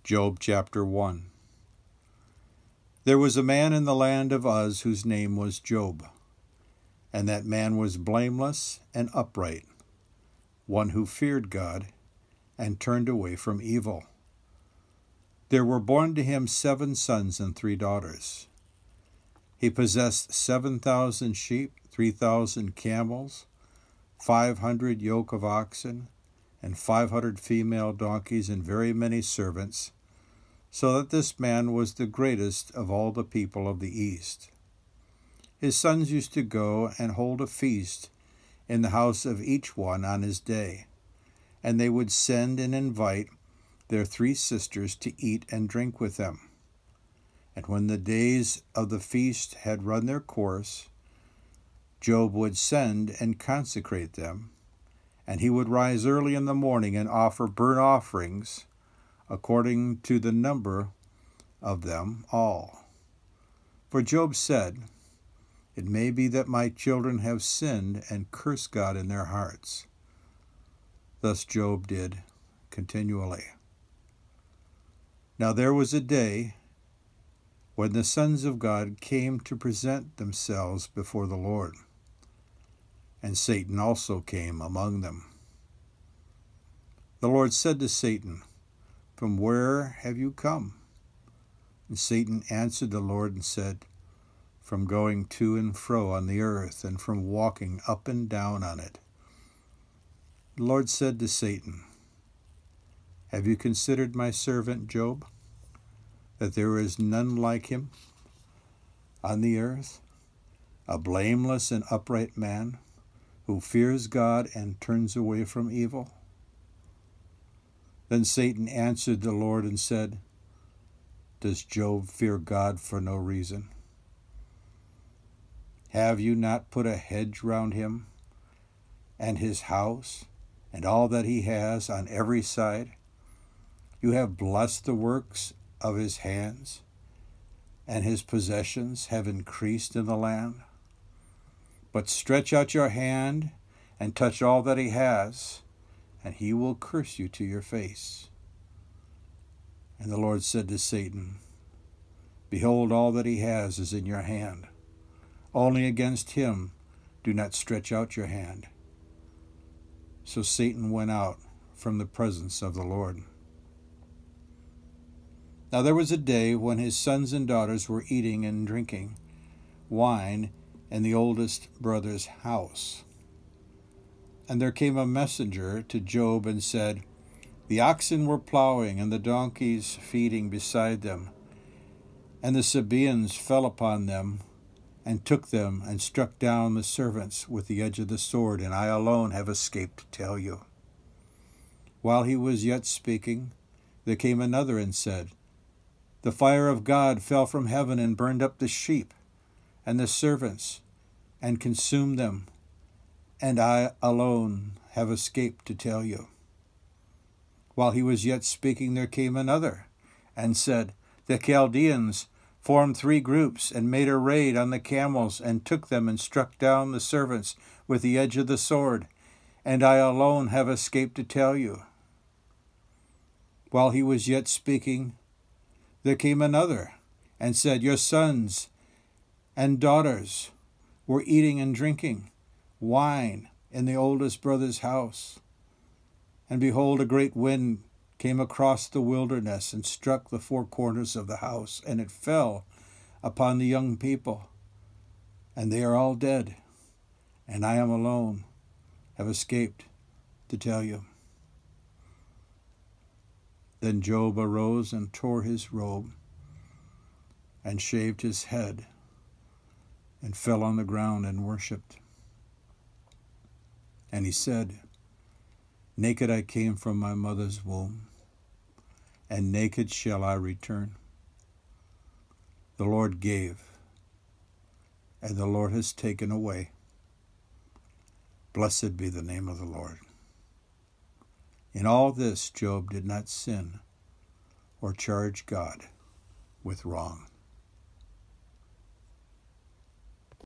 Job chapter 1. There was a man in the land of Uz whose name was Job, and that man was blameless and upright, one who feared God and turned away from evil. There were born to him 7 sons and 3 daughters. He possessed 7,000 sheep, 3,000 camels, 500 yoke of oxen, and 500 female donkeys, and very many servants, so that this man was the greatest of all the people of the East. His sons used to go and hold a feast in the house of each one on his day, and they would send and invite their 3 sisters to eat and drink with them. And when the days of the feast had run their course, Job would send and consecrate them, and he would rise early in the morning and offer burnt offerings according to the number of them all. For Job said, "It may be that my children have sinned and cursed God in their hearts." Thus Job did continually. Now there was a day when the sons of God came to present themselves before the Lord, and Satan also came among them. The Lord said to Satan, "From where have you come?" And Satan answered the Lord and said, "From going to and fro on the earth, and from walking up and down on it." The Lord said to Satan, "Have you considered my servant Job, that there is none like him on the earth, a blameless and upright man, who fears God and turns away from evil?" Then Satan answered the Lord and said, "Does Job fear God for no reason? Have you not put a hedge round him and his house and all that he has on every side? You have blessed the works of his hands, and his possessions have increased in the land. But stretch out your hand and touch all that he has, and he will curse you to your face." And the Lord said to Satan, "Behold, all that he has is in your hand. Only against him do not stretch out your hand." So Satan went out from the presence of the Lord. Now there was a day when his sons and daughters were eating and drinking wine in the oldest brother's house. And there came a messenger to Job and said, "The oxen were plowing and the donkeys feeding beside them, and the Sabaeans fell upon them and took them and struck down the servants with the edge of the sword, and I alone have escaped to tell you." While he was yet speaking, there came another and said, "The fire of God fell from heaven and burned up the sheep and the servants and consumed them, and I alone have escaped to tell you." While he was yet speaking, there came another and said, "The Chaldeans formed 3 groups and made a raid on the camels and took them and struck down the servants with the edge of the sword, and I alone have escaped to tell you." While he was yet speaking, there came another and said, "Your sons and daughters were eating and drinking wine in the oldest brother's house. And behold, a great wind came across the wilderness and struck the 4 corners of the house, and it fell upon the young people, and they are all dead, and I am alone, have escaped to tell you." Then Job arose and tore his robe and shaved his head and fell on the ground and worshipped. And he said, "Naked I came from my mother's womb, and naked shall I return. The Lord gave, and the Lord has taken away. Blessed be the name of the Lord." In all this Job did not sin or charge God with wrong.